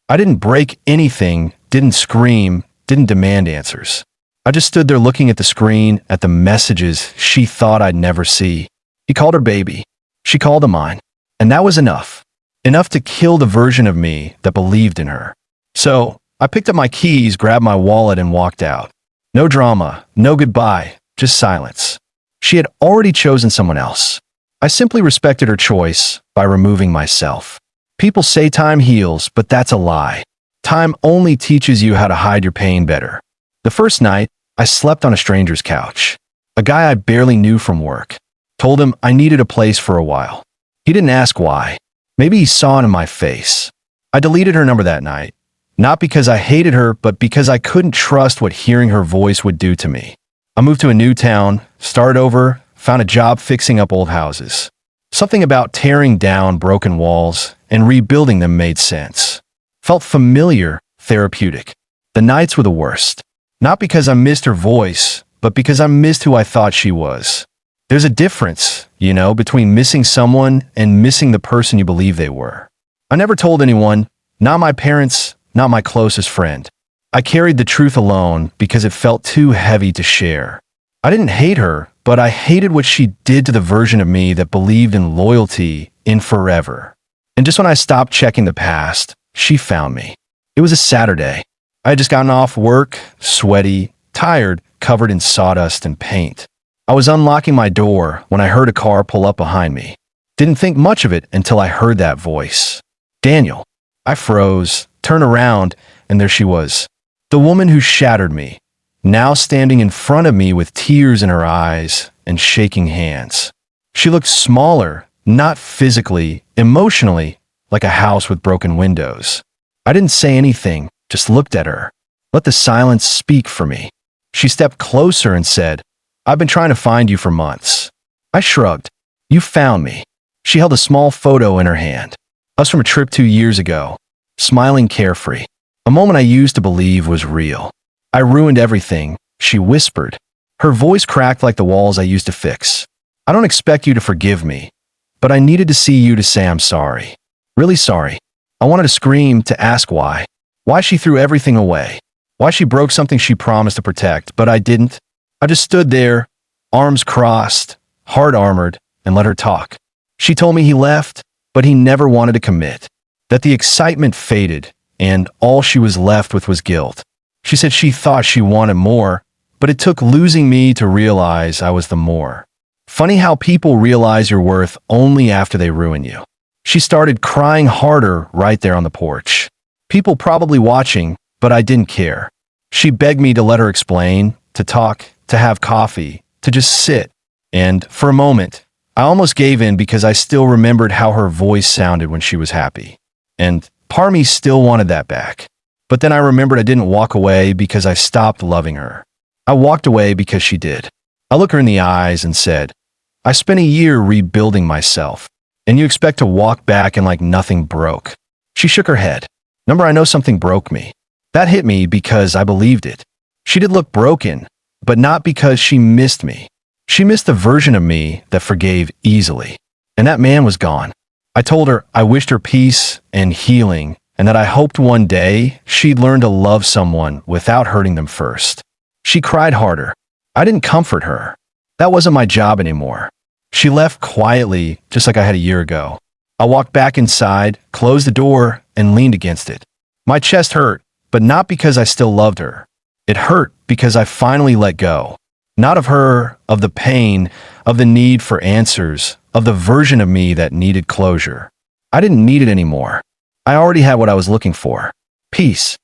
I didn't break anything, didn't scream, didn't demand answers. I just stood there looking at the screen, at the messages she thought I'd never see. He called her baby. She called him mine. And that was enough. Enough to kill the version of me that believed in her. So, I picked up my keys, grabbed my wallet, and walked out. No drama, no goodbye, just silence. She had already chosen someone else. I simply respected her choice by removing myself. People say time heals, but that's a lie. Time only teaches you how to hide your pain better. The first night, I slept on a stranger's couch. A guy I barely knew from work. Told him I needed a place for a while. He didn't ask why. Maybe he saw it in my face. I deleted her number that night. Not because I hated her, but because I couldn't trust what hearing her voice would do to me. I moved to a new town, started over, found a job fixing up old houses. Something about tearing down broken walls and rebuilding them made sense. Felt familiar, therapeutic. The nights were the worst. Not because I missed her voice, but because I missed who I thought she was. There's a difference, between missing someone and missing the person you believe they were. I never told anyone, not my parents, not my closest friend. I carried the truth alone because it felt too heavy to share. I didn't hate her, but I hated what she did to the version of me that believed in loyalty in forever. And just when I stopped checking the past, she found me. It was a Saturday. I had just gotten off work, sweaty, tired, covered in sawdust and paint. I was unlocking my door when I heard a car pull up behind me. Didn't think much of it until I heard that voice. Daniel. I froze, turned around, and there she was. The woman who shattered me, now standing in front of me with tears in her eyes and shaking hands. She looked smaller, not physically, emotionally, like a house with broken windows. I didn't say anything, just looked at her. Let the silence speak for me. She stepped closer and said, "I've been trying to find you for months." I shrugged. "You found me." She held a small photo in her hand. Us from a trip 2 years ago. Smiling carefree. A moment I used to believe was real. "I ruined everything," she whispered. Her voice cracked like the walls I used to fix. "I don't expect you to forgive me, but I needed to see you to say I'm sorry. Really sorry." I wanted to scream, to ask why. Why she threw everything away. Why she broke something she promised to protect, but I didn't. I just stood there, arms crossed, heart armored, and let her talk. She told me he left, but he never wanted to commit. That the excitement faded, and all she was left with was guilt. She said she thought she wanted more, but it took losing me to realize I was the more. Funny how people realize your worth only after they ruin you. She started crying harder right there on the porch. People probably watching, but I didn't care. She begged me to let her explain, to talk, to have coffee, to just sit. And for a moment, I almost gave in because I still remembered how her voice sounded when she was happy. And part of me still wanted that back. But then I remembered I didn't walk away because I stopped loving her. I walked away because she did. I looked her in the eyes and said, "I spent a year rebuilding myself, and you expect to walk back and like nothing broke." She shook her head. "I know something broke me." That hit me because I believed it. She did look broken, but not because she missed me. She missed the version of me that forgave easily. And that man was gone. I told her I wished her peace and healing, and that I hoped one day she'd learn to love someone without hurting them first. She cried harder. I didn't comfort her. That wasn't my job anymore. She left quietly, just like I had a year ago. I walked back inside, closed the door, and leaned against it. My chest hurt, but not because I still loved her. It hurt because I finally let go. Not of her, of the pain, of the need for answers, of the version of me that needed closure. I didn't need it anymore. I already had what I was looking for. Peace.